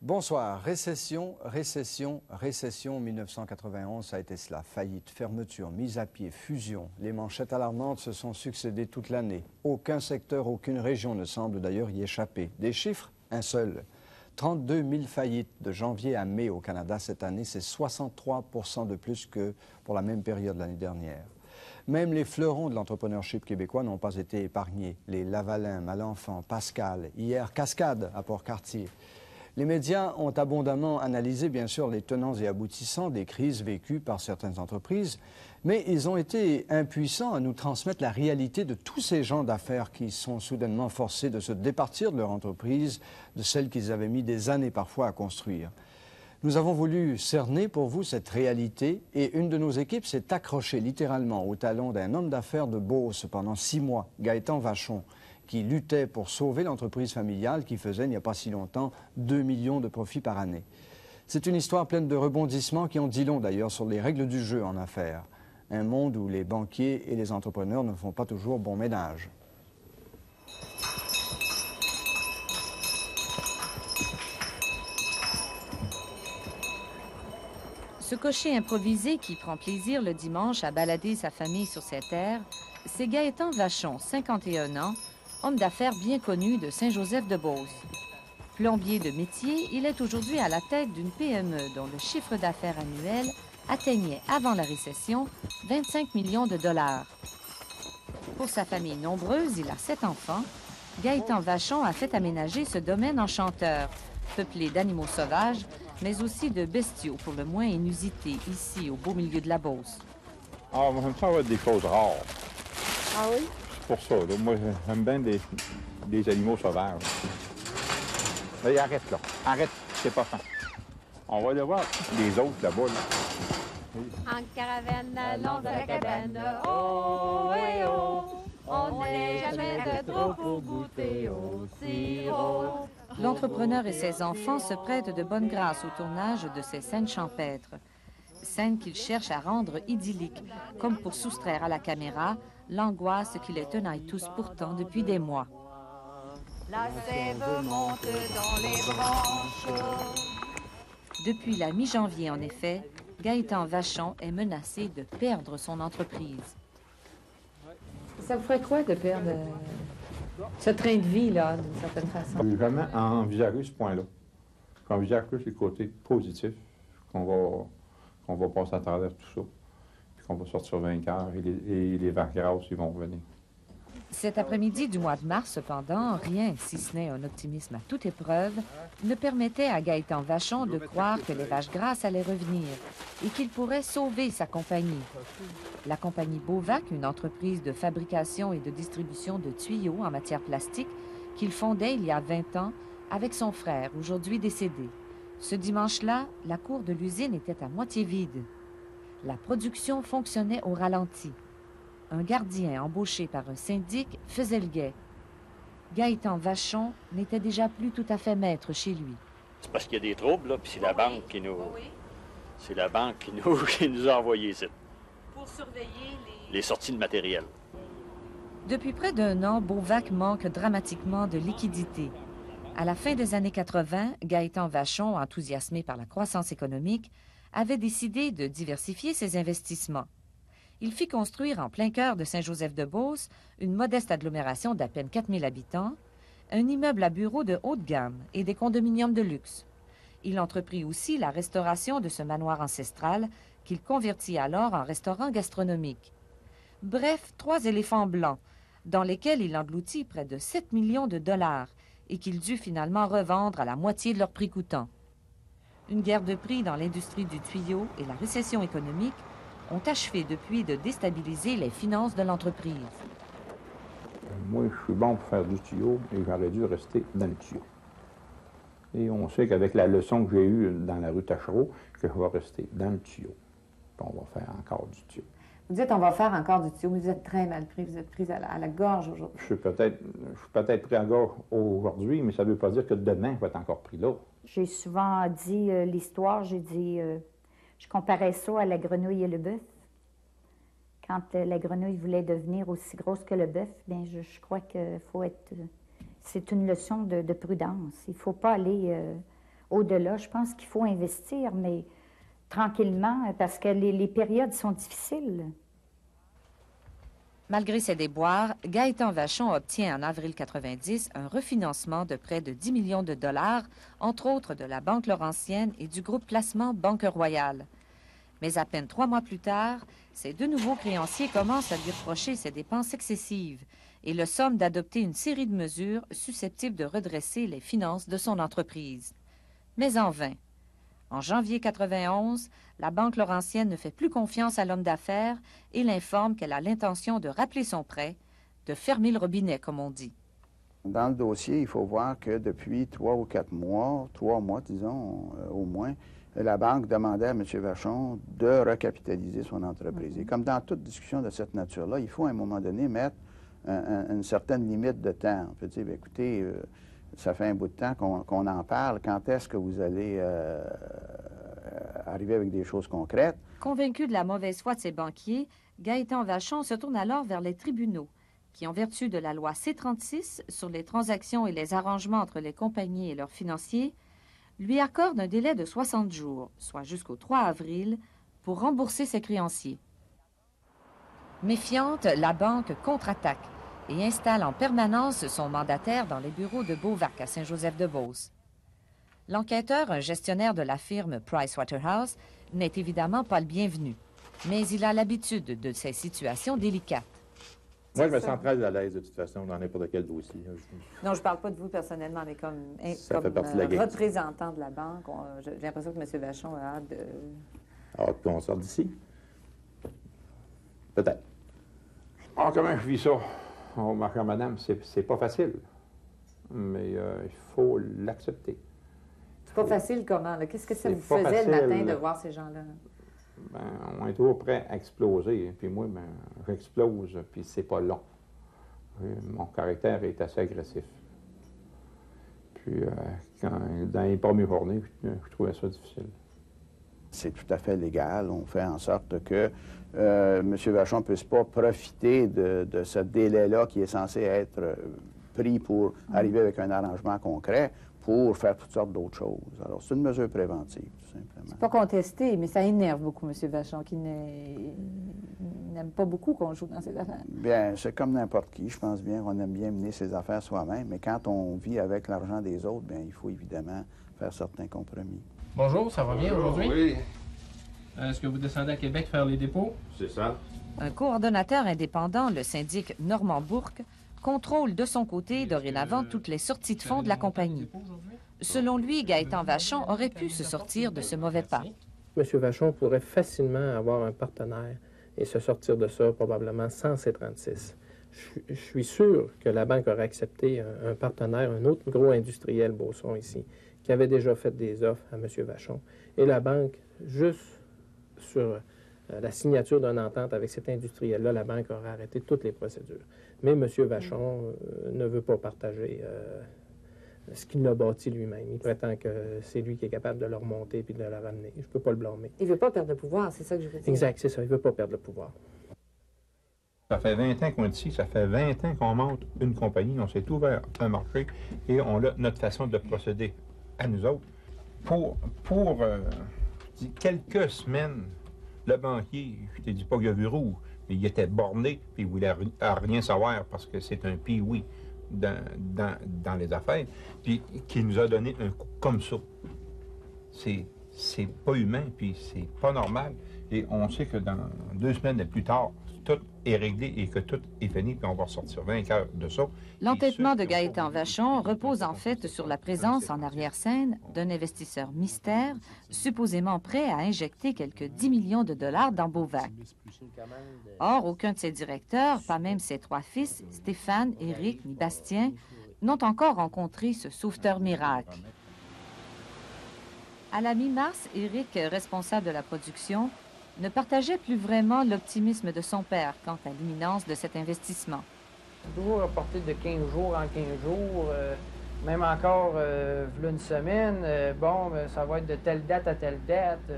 Bonsoir. Récession, récession, récession. 1991, ça a été cela. Faillite, fermeture, mise à pied, fusion. Les manchettes alarmantes se sont succédées toute l'année. Aucun secteur, aucune région ne semble d'ailleurs y échapper. Des chiffres? Un seul. 32 000 faillites de janvier à mai au Canada cette année. C'est 63 % de plus que pour la même période l'année dernière. Même les fleurons de l'entrepreneurship québécois n'ont pas été épargnés. Les Lavalin, Malenfant, Pascal, hier Cascade à Port-Cartier. Les médias ont abondamment analysé, bien sûr, les tenants et aboutissants des crises vécues par certaines entreprises, mais ils ont été impuissants à nous transmettre la réalité de tous ces gens d'affaires qui sont soudainement forcés de se départir de leur entreprise, de celle qu'ils avaient mis des années parfois à construire. Nous avons voulu cerner pour vous cette réalité et une de nos équipes s'est accrochée littéralement au talon d'un homme d'affaires de Beauce pendant 6 mois, Gaëtan Vachon, qui luttait pour sauver l'entreprise familiale qui faisait, il n'y a pas si longtemps, 2 millions de profits par année. C'est une histoire pleine de rebondissements qui en dit long d'ailleurs sur les règles du jeu en affaires. Un monde où les banquiers et les entrepreneurs ne font pas toujours bon ménage. Ce cocher improvisé qui prend plaisir le dimanche à balader sa famille sur ses terres, c'est Gaëtan Vachon, 51 ans, homme d'affaires bien connu de Saint-Joseph-de-Beauce. Plombier de métier, il est aujourd'hui à la tête d'une PME dont le chiffre d'affaires annuel atteignait, avant la récession, 25 millions de dollars. Pour sa famille nombreuse, il a 7 enfants. Gaëtan Vachon a fait aménager ce domaine enchanteur, peuplé d'animaux sauvages, mais aussi de bestiaux pour le moins inusités ici, au beau milieu de la Beauce. Ah, moi, j'aime ça avoir des choses rares. Ah oui? Pour ça, là. Moi, j'aime bien des animaux sauvages. Mais arrête, là. Arrête, c'est pas fin. On va aller voir les autres là-bas, là. En caravane, allons à la cabane. Oh, eh oh, on n'est jamais de trop pour goûter au sirop. L'entrepreneur et ses enfants se prêtent de bonne grâce au tournage de ces scènes champêtres. Scènes qu'ils cherchent à rendre idylliques, comme pour soustraire à la caméra l'angoisse qui les tenaille tous pourtant depuis des mois. La sève monte dans les branches. Depuis la mi-janvier, en effet, Gaëtan Vachon est menacé de perdre son entreprise. Ça vous ferait quoi de perdre ce train de vie, là, d'une certaine façon? Je n'ai jamais envisagé ce point-là. J'envisage plus les côtés positifs, qu'on va passer à travers tout ça, puis qu'on va sortir vainqueur et les vainqueurs aussi vont revenir. Cet après-midi du mois de mars, cependant, rien, si ce n'est un optimisme à toute épreuve, ne permettait à Gaëtan Vachon de croire que les vaches grasses allaient revenir et qu'il pourrait sauver sa compagnie. La compagnie Beauvac, une entreprise de fabrication et de distribution de tuyaux en matière plastique, qu'il fondait il y a 20 ans avec son frère, aujourd'hui décédé. Ce dimanche-là, la cour de l'usine était à moitié vide. La production fonctionnait au ralenti. Un gardien embauché par un syndic faisait le guet. Gaëtan Vachon n'était déjà plus tout à fait maître chez lui. C'est parce qu'il y a des troubles, là, puis c'est la banque qui nous... C'est la banque qui nous a envoyé ici. Pour surveiller les sorties de matériel. Depuis près d'1 an, Beauvac manque dramatiquement de liquidités. À la fin des années 80, Gaëtan Vachon, enthousiasmé par la croissance économique, avait décidé de diversifier ses investissements. Il fit construire en plein cœur de Saint-Joseph-de-Beauce une modeste agglomération d'à peine 4000 habitants, un immeuble à bureaux de haute gamme et des condominiums de luxe. Il entreprit aussi la restauration de ce manoir ancestral qu'il convertit alors en restaurant gastronomique. Bref, 3 éléphants blancs, dans lesquels il engloutit près de 7 millions de dollars et qu'il dut finalement revendre à la moitié de leur prix coûtant. Une guerre de prix dans l'industrie du tuyau et la récession économique ont achevé depuis de déstabiliser les finances de l'entreprise. Moi, je suis bon pour faire du tuyau et j'aurais dû rester dans le tuyau. Et on sait qu'avec la leçon que j'ai eue dans la rue Tachereau, que je vais rester dans le tuyau. Puis on va faire encore du tuyau. Vous dites on va faire encore du tuyau, mais vous êtes très mal pris, vous êtes pris à la gorge aujourd'hui. Je suis peut-être pris à la gorge aujourd'hui, mais ça ne veut pas dire que demain, je vais être encore pris là. J'ai souvent dit l'histoire, j'ai dit, je comparais ça à la grenouille et le bœuf. Quand la grenouille voulait devenir aussi grosse que le bœuf, bien, je crois qu'il faut être... c'est une leçon de prudence. Il ne faut pas aller au-delà. Je pense qu'il faut investir, mais tranquillement, parce que les périodes sont difficiles. Malgré ses déboires, Gaétan Vachon obtient en avril 90 un refinancement de près de 10 millions de dollars, entre autres de la Banque Laurentienne et du groupe Placement Banque Royale. Mais à peine 3 mois plus tard, ses deux nouveaux créanciers commencent à lui reprocher ses dépenses excessives et le somment d'adopter une série de mesures susceptibles de redresser les finances de son entreprise. Mais en vain. En janvier 91, la Banque Laurentienne ne fait plus confiance à l'homme d'affaires et l'informe qu'elle a l'intention de rappeler son prêt, de fermer le robinet, comme on dit. Dans le dossier, il faut voir que depuis 3 ou 4 mois, 3 mois, disons, au moins, la Banque demandait à M. Vachon de recapitaliser son entreprise. Et comme dans toute discussion de cette nature-là, il faut à un moment donné mettre une certaine limite de temps. On peut dire, bien, écoutez, ça fait un bout de temps qu'on en parle. Quand est-ce que vous allez arriver avec des choses concrètes? Convaincu de la mauvaise foi de ses banquiers, Gaétan Vachon se tourne alors vers les tribunaux, qui, en vertu de la loi C-36 sur les transactions et les arrangements entre les compagnies et leurs financiers, lui accordent un délai de 60 jours, soit jusqu'au 3 avril, pour rembourser ses créanciers. Méfiante, la banque contre-attaque et installe en permanence son mandataire dans les bureaux de Beauvac à Saint-Joseph-de-Beauce. L'enquêteur, un gestionnaire de la firme Pricewaterhouse, n'est évidemment pas le bienvenu, mais il a l'habitude de ces situations délicates. Moi, je me sens très à l'aise de toute façon dans n'importe quel dossier. Non, je ne parle pas de vous personnellement, mais comme représentant de la banque, j'ai l'impression que M. Vachon a hâte de... Hâte qu'on sorte d'ici? Peut-être. Ah, comment je vis ça? Oh, ma chère madame, c'est pas facile, mais il faut l'accepter. C'est pas facile comment? Qu'est-ce que ça vous faisait le matin de voir ces gens-là? Ben, on est toujours prêt à exploser. Puis moi, ben, j'explose, puis c'est pas long. Mon caractère est assez agressif. Puis dans les premières journées, je trouvais ça difficile. C'est tout à fait légal. On fait en sorte que M. Vachon ne puisse pas profiter de ce délai-là qui est censé être pris pour arriver avec un arrangement concret pour faire toutes sortes d'autres choses. Alors, c'est une mesure préventive, tout simplement. C'est pas contesté, mais ça énerve beaucoup M. Vachon, qui n'aime pas beaucoup qu'on joue dans ses affaires. Bien, c'est comme n'importe qui. Je pense bien qu'on aime bien mener ses affaires soi-même, mais quand on vit avec l'argent des autres, bien, il faut évidemment faire certains compromis. Bonjour, ça va bien aujourd'hui? Oui. Est-ce que vous descendez à Québec faire les dépôts? C'est ça. Un coordonnateur indépendant, le syndic Normand Bourque, contrôle de son côté dorénavant toutes les sorties de fonds de la compagnie. Selon lui, Gaétan Vachon aurait pu se sortir de ce mauvais pas. M. Vachon pourrait facilement avoir un partenaire et se sortir de ça probablement sans C-36. Je suis sûr que la banque aurait accepté un partenaire, un autre gros industriel Beauson ici, qui avait déjà fait des offres à M. Vachon. Et la banque, juste sur la signature d'une entente avec cet industriel-là, la banque aurait arrêté toutes les procédures. Mais M. Vachon ne veut pas partager ce qu'il a bâti lui-même. Il prétend que c'est lui qui est capable de le remonter puis de le ramener. Je ne peux pas le blâmer. Il ne veut pas perdre le pouvoir, c'est ça que je veux dire. Exact, c'est ça. Il ne veut pas perdre le pouvoir. Ça fait 20 ans qu'on est ici, ça fait 20 ans qu'on monte une compagnie, on s'est ouvert un marché et on a notre façon de procéder à nous autres. Pour quelques semaines, le banquier, je ne te dis pas qu'il a vu rouge, mais il était borné et il voulait rien savoir parce que c'est un pee-wee dans les affaires, puis qui nous a donné un coup comme ça. C'est pas humain, puis c'est pas normal. Et on sait que dans 2 semaines et plus tard, tout est réglé et que tout est fini, puis on va ressortir vainqueur de ça. L'entêtement de Gaétan Vachon repose en fait sur la présence en arrière-scène d'un investisseur mystère, supposément prêt à injecter quelques 10 millions de dollars dans Beauvac. Or, aucun de ses directeurs, pas même ses 3 fils, Stéphane, Éric ni Bastien, n'ont encore rencontré ce sauveteur miracle. À la mi-mars, Éric, responsable de la production, ne partageait plus vraiment l'optimisme de son père quant à l'imminence de cet investissement. Toujours reporté de 15 jours en 15 jours, même encore, v'là une semaine, ça va être de telle date à telle date,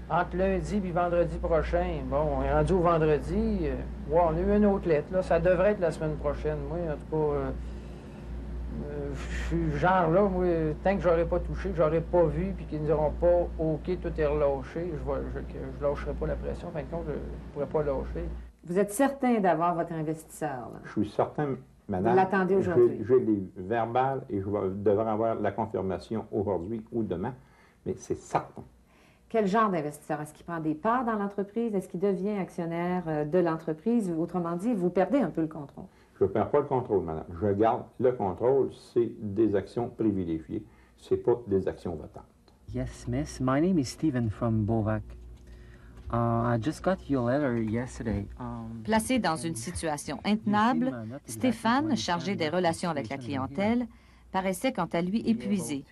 entre lundi et vendredi prochain. Bon, on est rendu au vendredi, on a eu une autre lettre, là, ça devrait être la semaine prochaine. Moi, en tout cas, Je suis genre là, moi, tant que j'aurais pas touché, que j'aurais pas vu, puis qu'ils ne diront pas « OK, tout est relâché », je lâcherai pas la pression. En fin de compte, je ne pourrais pas lâcher. Vous êtes certain d'avoir votre investisseur, là? Je suis certain, madame. Vous l'attendez aujourd'hui? J'ai les verbales et devrais avoir la confirmation aujourd'hui ou demain, mais c'est certain. Quel genre d'investisseur? Est-ce qu'il prend des parts dans l'entreprise? Est-ce qu'il devient actionnaire de l'entreprise? Autrement dit, vous perdez un peu le contrôle. Je ne perds pas le contrôle, madame. Je garde le contrôle. C'est des actions privilégiées. Ce n'est pas des actions votantes. Yes, miss. My name is Stephen from Bovac. I just got your letter yesterday. Placé dans une situation intenable, Stéphane, chargé des relations avec la clientèle, paraissait quant à lui épuisé.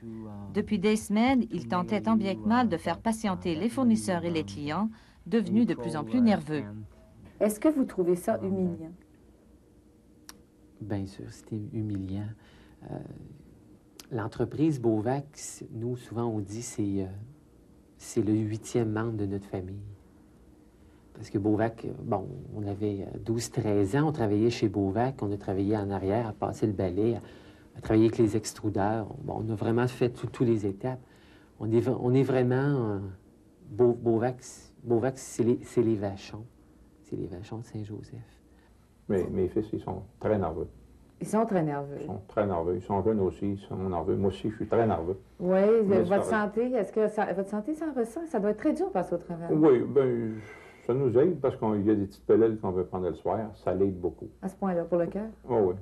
Depuis des semaines, il tentait tant bien que mal de faire patienter les fournisseurs et les clients, devenus de plus en plus nerveux. Est-ce que vous trouvez ça humiliant? Bien sûr, c'était humiliant. L'entreprise Bovac, nous, souvent, on dit c'est le 8e membre de notre famille. Parce que Bovac, bon, on avait 12-13 ans, on travaillait chez Bovac, on a travaillé en arrière, à passer le balai, à travailler avec les extrudeurs. Bon, on a vraiment fait toutes les étapes. On est vraiment... Bovac, c'est les Vachons. C'est les Vachons de Saint-Joseph. Mais mes fils, ils sont très nerveux. Ils sont très nerveux. Ils sont très nerveux. Ils sont jeunes aussi, ils sont nerveux. Moi aussi, je suis très nerveux. Oui, votre santé, est-ce que votre santé s'en ressent? Ça doit être très dur de passer au travail. Oui, bien, ça nous aide parce qu'il y a des petites pilules qu'on veut prendre le soir. Ça l'aide beaucoup. À ce point-là, pour le cœur? Oui, oui.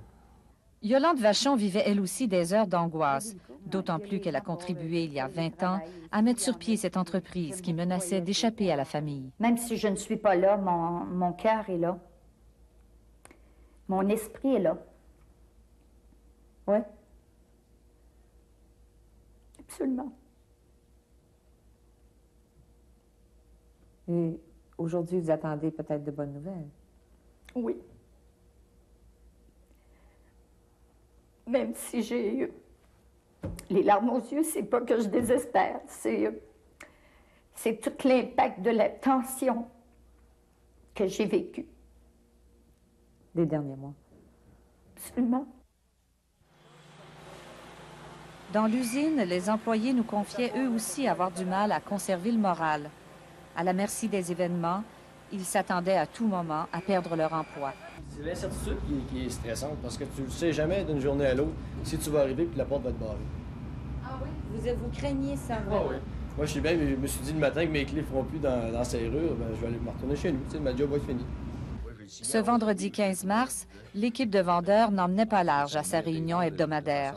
Yolande Vachon vivait elle aussi des heures d'angoisse, d'autant plus qu'elle a contribué il y a 20 ans à mettre sur pied cette entreprise qui menaçait d'échapper à la famille. Même si je ne suis pas là, mon cœur est là. Mon esprit est là. Oui? Absolument. Et aujourd'hui, vous attendez peut-être de bonnes nouvelles? Oui. Même si j'ai les larmes aux yeux, c'est pas que je désespère, c'est tout l'impact de la tension que j'ai vécue. Des derniers mois. Absolument. Dans l'usine, les employés nous confiaient eux aussi avoir du mal à conserver le moral. À la merci des événements, ils s'attendaient à tout moment à perdre leur emploi. C'est l'incertitude qui est stressante parce que tu ne sais jamais d'une journée à l'autre si tu vas arriver et que la porte va te barrer. Ah oui? Vous craignez ça? Ah oui. Moi, je suis bien, mais je me suis dit le matin que mes clés ne feront plus dans la serrure, ben, je vais aller me retourner chez nous. Tu sais, ma job va être finie. Ce vendredi 15 mars, l'équipe de vendeurs n'emmenait pas large à sa réunion hebdomadaire.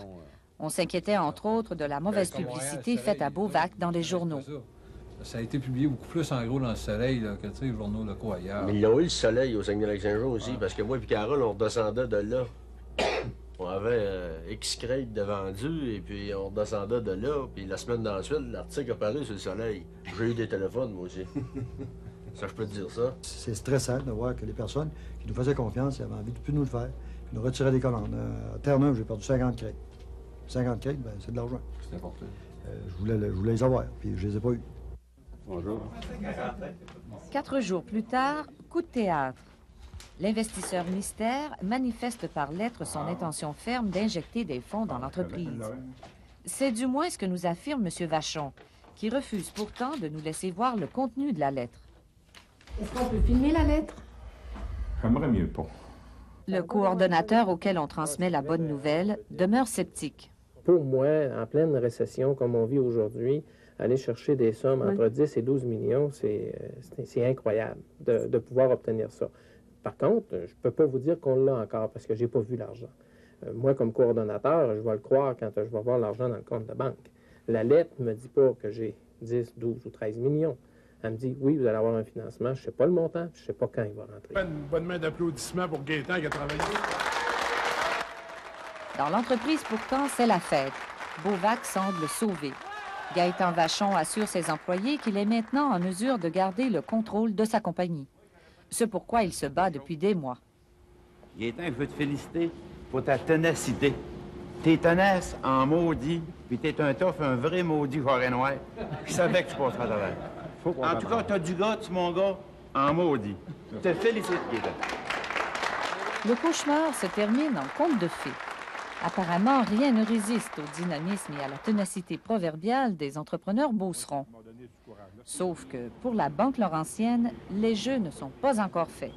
On s'inquiétait entre autres de la mauvaise publicité faite à Bovac dans les journaux. Ça a été publié beaucoup plus en gros dans le Soleil là, que les journaux locaux ailleurs. Mais ils ont eu le Soleil au Saguenay-Lac-Saint-Jean aussi, parce que moi et Carole, on redescendait de là. On avait X-Crate de vendu, et puis on redescendait de là, puis la semaine d'ensuite, l'article a paru sur le Soleil. J'ai eu des téléphones, moi aussi. Ça, je peux te dire ça. C'est stressant de voir que les personnes qui nous faisaient confiance, ils avaient envie de plus nous le faire, puis nous retiraient des commandes. À Terre-Neuve, j'ai perdu 50 crêtes. 50 crêtes, ben, c'est de l'argent. C'est important. Je voulais les avoir, puis je les ai pas eues. Bonjour. 4 jours plus tard, coup de théâtre. L'investisseur mystère manifeste par lettre son intention ferme d'injecter des fonds dans l'entreprise. C'est du moins ce que nous affirme M. Vachon, qui refuse pourtant de nous laisser voir le contenu de la lettre. Est-ce qu'on peut filmer la lettre? J'aimerais mieux pas. Le coordonnateur auquel on transmet la bonne nouvelle demeure sceptique. Pour moi, en pleine récession comme on vit aujourd'hui, aller chercher des sommes entre 10 et 12 millions, c'est incroyable de pouvoir obtenir ça. Par contre, je ne peux pas vous dire qu'on l'a encore parce que je n'ai pas vu l'argent. Moi, comme coordonnateur, je vais le croire quand je vais voir l'argent dans le compte de banque. La lettre ne me dit pas que j'ai 10, 12 ou 13 millions. Elle me dit, oui, vous allez avoir un financement, je ne sais pas le montant, je ne sais pas quand il va rentrer. Une bonne main d'applaudissements pour Gaétan qui a travaillé. Dans l'entreprise, pourtant, c'est la fête. Bovac semble sauvé. Gaétan Vachon assure ses employés qu'il est maintenant en mesure de garder le contrôle de sa compagnie. Ce pourquoi il se bat depuis des mois. Gaétan, je veux te féliciter pour ta ténacité. T'es tenace en maudit, puis t'es un tough, un vrai maudit forêt noir. Je savais que tu passeras à travers. En tout cas, t'as du gars, mon gars, en maudit. Je te félicite, Gaétan. Le cauchemar se termine en conte de fées. Apparemment, rien ne résiste au dynamisme et à la ténacité proverbiale des entrepreneurs beaucerons. Sauf que, pour la Banque Laurentienne, les jeux ne sont pas encore faits.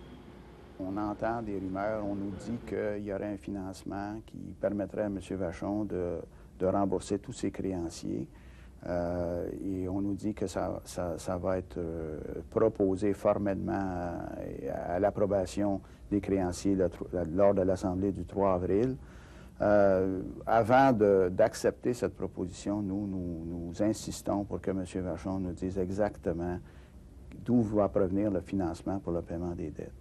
On entend des rumeurs, on nous dit qu'il y aurait un financement qui permettrait à M. Vachon de rembourser tous ses créanciers. Et on nous dit que ça va être proposé formellement à l'approbation des créanciers lors de l'Assemblée du 3 avril. Avant d'accepter cette proposition, nous insistons pour que M. Vachon nous dise exactement d'où va provenir le financement pour le paiement des dettes.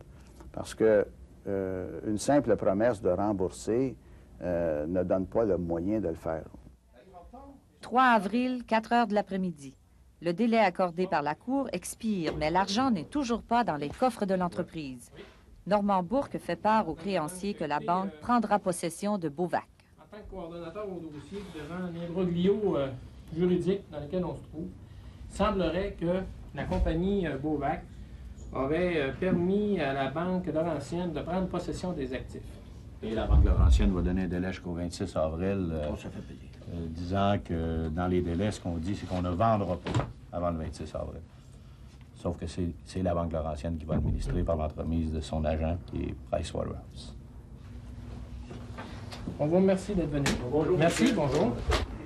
Parce que une simple promesse de rembourser ne donne pas le moyen de le faire. 3 avril, 4 heures de l'après-midi. Le délai accordé par la Cour expire, mais l'argent n'est toujours pas dans les coffres de l'entreprise. Normand Bourque fait part aux créanciers que la banque prendra possession de Beauvac. En tant que coordonnateur au dossier, devant l'imbroglio juridique dans lequel on se trouve, il semblerait que la compagnie Beauvac aurait permis à la Banque Laurentienne de prendre possession des actifs. Et la Banque Laurentienne va donner un délai jusqu'au 26 avril, disant que dans les délais, ce qu'on dit, c'est qu'on ne vendra pas avant le 26 avril. Sauf que c'est la Banque Laurentienne qui va administrer par l'entremise de son agent, qui est Pricewaterhouse. On vous remercie d'être venu. Bonjour. Merci, bonjour.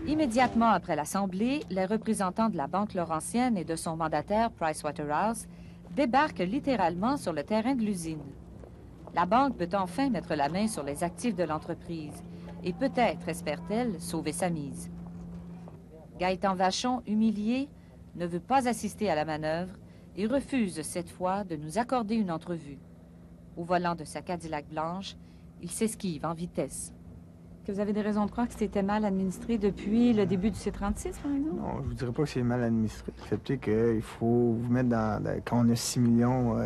Immédiatement après l'Assemblée, les représentants de la Banque Laurentienne et de son mandataire, Pricewaterhouse, débarquent littéralement sur le terrain de l'usine. La banque peut enfin mettre la main sur les actifs de l'entreprise et peut-être, espère-t-elle, sauver sa mise. Gaétan Vachon, humilié, ne veut pas assister à la manœuvre et refuse cette fois de nous accorder une entrevue. Au volant de sa Cadillac blanche, il s'esquive en vitesse. Que vous avez des raisons de croire que c'était mal administré depuis le début du C-36, par exemple? Non, je vous dirais pas que c'est mal administré. Le fait est qu'il faut vous mettre quand on a 6 millions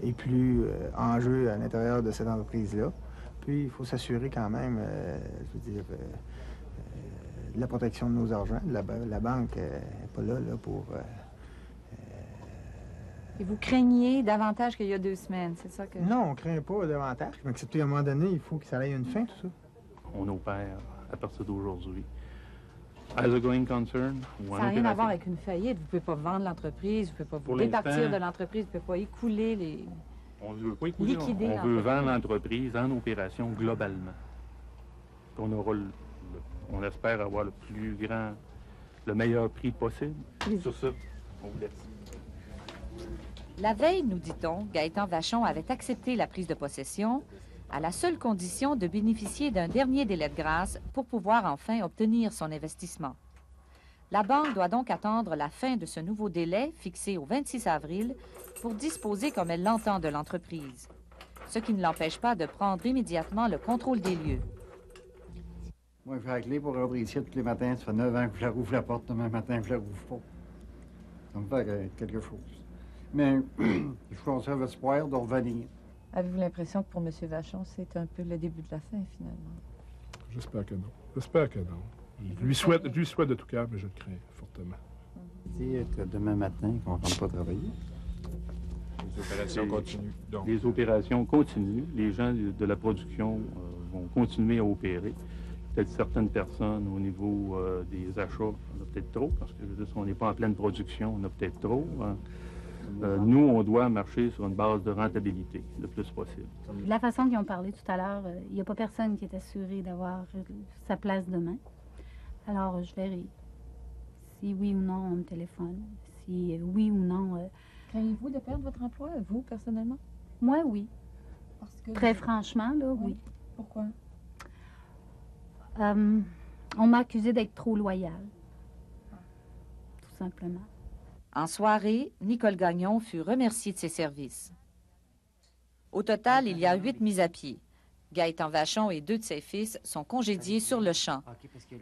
et plus en jeu à l'intérieur de cette entreprise-là. Puis, il faut s'assurer quand même, je veux dire, de la protection de nos argents. La banque n'est pas là pour... Et vous craignez davantage qu'il y a 2 semaines, c'est ça que... Non, on ne craint pas davantage. Mais excepté à un moment donné, il faut que ça aille à une fin, tout ça. On opère à partir d'aujourd'hui. As a going concern, ça n'a rien à voir avec une faillite. Vous ne pouvez pas vendre l'entreprise, vous ne pouvez pas vous départir de l'entreprise, vous ne pouvez pas écouler les... On ne veut pas écouler, on veut vendre l'entreprise en opération globalement. On aura, on espère avoir le meilleur prix possible. Sur ça, on vous laisse. La veille, nous dit-on, Gaétan Vachon avait accepté la prise de possession à la seule condition de bénéficier d'un dernier délai de grâce pour pouvoir enfin obtenir son investissement. La banque doit donc attendre la fin de ce nouveau délai, fixé au 26 avril, pour disposer comme elle l'entend de l'entreprise, ce qui ne l'empêche pas de prendre immédiatement le contrôle des lieux. Moi, je fais la clé pour rentrer ici tous les matins. Ça fait 9 ans que je la rouvre la porte, demain matin, je la rouvre pas. Ça me fait quelque chose. Mais je conserve espoir de revenir. Avez-vous l'impression que pour M. Vachon, c'est un peu le début de la fin, finalement? J'espère que non. J'espère que non. Je lui souhaite de tout cœur, mais je le crains fortement. Dire que demain matin, qu'on ne rentre pas travailler. Les opérations continuent. Donc. Les opérations continuent. Les gens de la production vont continuer à opérer. Peut-être certaines personnes au niveau des achats, on a peut-être trop, parce que si on n'est pas en pleine production, on a peut-être trop. Hein. Nous, on doit marcher sur une base de rentabilité le plus possible. De la façon qu'ils ont parlé tout à l'heure, il n'y a pas personne qui est assuré d'avoir sa place demain. Alors, je verrai si oui ou non on me téléphone, si oui ou non... Craignez-vous de perdre votre emploi, vous, personnellement? Moi, oui. Parce que très franchement, là, oui. Pourquoi? On m'a accusé d'être trop loyale. Tout simplement. En soirée, Nicole Gagnon fut remerciée de ses services. Au total, il y a 8 mises à pied. Gaétan Vachon et 2 de ses fils sont congédiés sur le champ,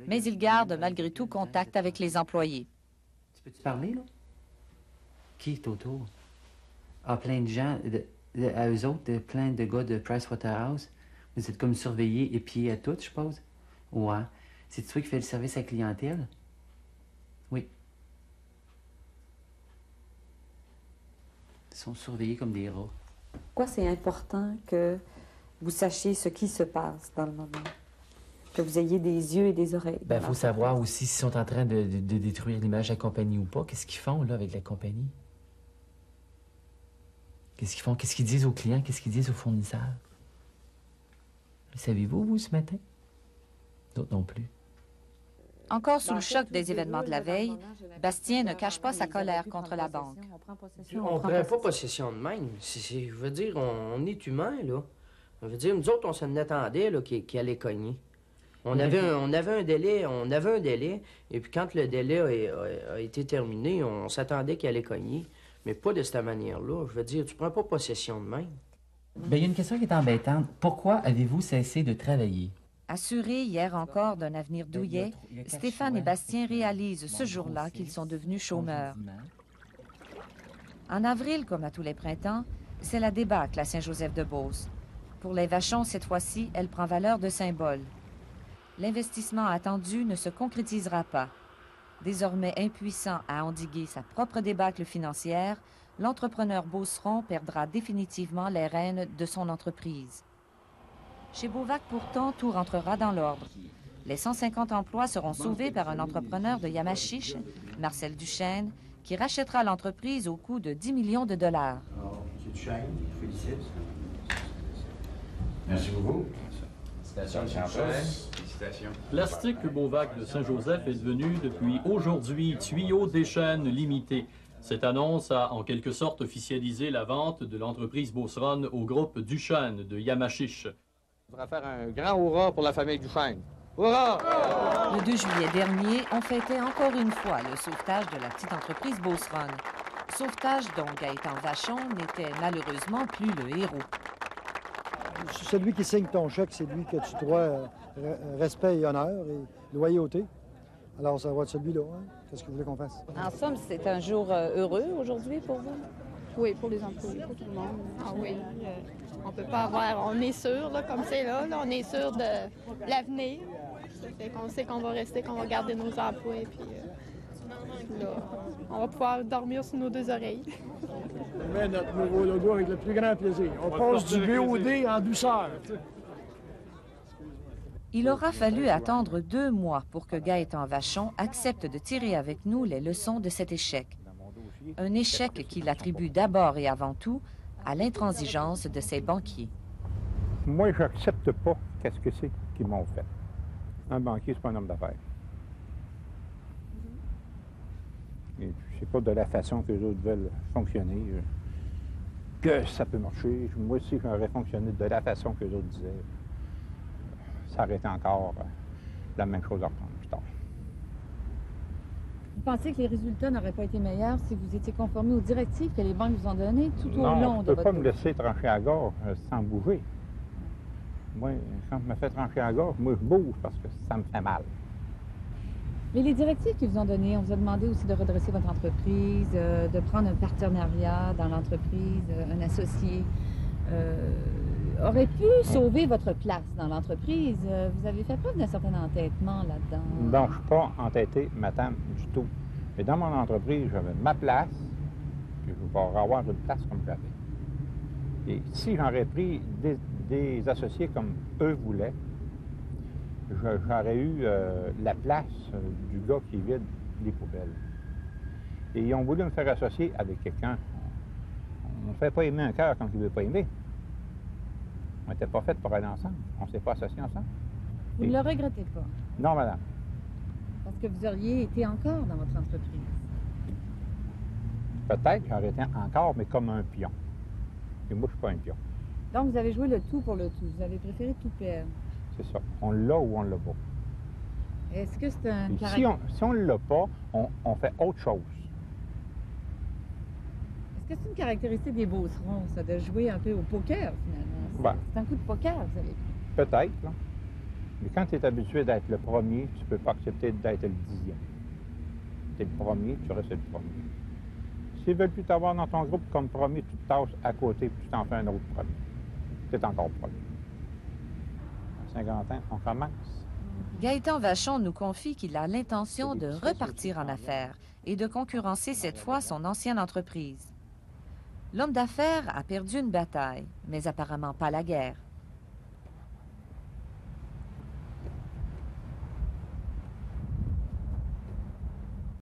mais ils gardent malgré tout contact avec les employés. Tu peux-tu parler, là? Qui est autour? Ah, plein de gens, à eux autres, plein de gars de Pricewaterhouse. Vous êtes comme surveillés et pieds à toutes, je suppose? Ouais. C'est toi qui fais le service à la clientèle? Oui. Ils sont surveillés comme des rats. Pourquoi c'est important que vous sachiez ce qui se passe dans le moment? que vous ayez des yeux et des oreilles. Ben, il faut savoir aussi s'ils sont en train de détruire l'image de la compagnie ou pas. Qu'est-ce qu'ils font, là, avec la compagnie? Qu'est-ce qu'ils font? Qu'est-ce qu'ils disent aux clients? Qu'est-ce qu'ils disent aux fournisseurs? Le savez-vous, vous, ce matin? D'autres non plus. Encore sous le choc des événements de la veille, Bastien ne cache pas sa colère contre la banque. On ne prend pas possession de même. Je veux dire, on est humain, là. Je veux dire, nous autres, on s'en attendait qu'il allait cogner. On avait un délai, et puis quand le délai a été terminé, on s'attendait qu'il allait cogner. Mais pas de cette manière-là. Je veux dire, tu prends pas possession de même. Bien, il y a une question qui est embêtante. Pourquoi avez-vous cessé de travailler? Assurés hier encore d'un avenir douillet, Stéphane et Bastien réalisent ce jour-là qu'ils sont devenus chômeurs. En avril, comme à tous les printemps, c'est la débâcle à Saint-Joseph-de-Beauce. Pour les Vachon, cette fois-ci, elle prend valeur de symbole. L'investissement attendu ne se concrétisera pas. Désormais impuissant à endiguer sa propre débâcle financière, l'entrepreneur Beauceron perdra définitivement les rênes de son entreprise. Chez Beauvac, pourtant, tout rentrera dans l'ordre. Les 150 emplois seront sauvés par un entrepreneur de Yamachiche, Marcel Duchesne, qui rachètera l'entreprise au coût de 10 millions de dollars. Alors, M. Duchesne, je félicite. Merci beaucoup. Félicitations. Plastique Beauvac de Saint-Joseph est devenu depuis aujourd'hui Tuyaux Deschênes Limité. Cette annonce a en quelque sorte officialisé la vente de l'entreprise Beauceron au groupe Duchesne de Yamachiche. On va faire un grand hurrah pour la famille Duchesne. Hurrah! Le 2 juillet dernier, on fêtait encore une fois le sauvetage de la petite entreprise Beauceron. Sauvetage dont Gaëtan Vachon n'était malheureusement plus le héros. Celui qui signe ton chèque, c'est lui que tu dois respect et honneur et loyauté. Alors, ça va être celui-là. Hein? Qu'est-ce que vous voulez qu'on fasse? En somme, c'est un jour heureux aujourd'hui pour vous? Oui, pour les employés, pour tout le monde. Ah oui. On peut pas avoir... On est sûr, là, comme c'est là, on est sûr de l'avenir. Ça fait qu'on sait qu'on va rester, qu'on va garder nos emplois, puis là, on va pouvoir dormir sur nos deux oreilles. On met notre nouveau logo avec le plus grand plaisir. On passe du BOD en douceur. Il aura fallu attendre 2 mois pour que Gaëtan Vachon accepte de tirer avec nous les leçons de cet échec. Un échec qu'il attribue d'abord et avant tout à l'intransigeance de ses banquiers. Moi, je n'accepte pas qu'est-ce que c'est qu'ils m'ont fait. Un banquier, c'est pas un homme d'affaires. Et c'est pas de la façon que les autres veulent fonctionner que ça peut marcher. Moi aussi, j'aurais fonctionné de la façon que les autres disaient. Ça aurait été encore la même chose à reprendre plus tard. Vous pensez que les résultats n'auraient pas été meilleurs si vous étiez conformé aux directives que les banques vous ont données tout au long de votre... Non, je ne peux pas me laisser trancher à la gorge sans bouger. Moi, quand je me fais trancher à la gorge, moi, je bouge parce que ça me fait mal. Mais les directives qu'ils vous ont données, on vous a demandé aussi de redresser votre entreprise, de prendre un partenariat dans l'entreprise, un associé, aurait pu sauver votre place dans l'entreprise. Vous avez fait preuve d'un certain entêtement là-dedans. Non, je ne suis pas entêté, madame, du tout. Mais dans mon entreprise, j'avais ma place, puis je vais avoir une place comme j'avais. Et si j'aurais pris des associés comme eux voulaient, j'aurais eu la place du gars qui vide les poubelles. Et ils ont voulu me faire associer avec quelqu'un. On ne fait pas aimer un cœur quand il ne veut pas aimer. On n'était pas fait pour aller ensemble. On ne s'est pas associés ensemble. Vous ne le regrettez pas? Non, madame. Parce que vous auriez été encore dans votre entreprise. Peut-être j'aurais été encore, mais comme un pion. Et moi, je ne suis pas un pion. Donc, vous avez joué le tout pour le tout. Vous avez préféré tout perdre. C'est ça. On l'a ou on ne l'a pas. Est-ce que c'est un Si on ne l'a pas, on fait autre chose. Est-ce que c'est une caractéristique des Beaucerons, ça, de jouer un peu au poker, finalement? Ben, c'est un coup de poker, vous avez pris. Peut-être, là. Mais quand tu es habitué d'être le premier, tu ne peux pas accepter d'être le 10e. Tu es le premier, tu restes le premier. S'ils ne veulent plus t'avoir dans ton groupe comme premier, tu te tasses à côté puis tu t'en fais un autre premier. Tu es encore premier. À Saint-Quentin, on commence. Gaëtan Vachon nous confie qu'il a l'intention de repartir en affaires et de concurrencer cette fois son ancienne entreprise. L'homme d'affaires a perdu une bataille, mais apparemment pas la guerre.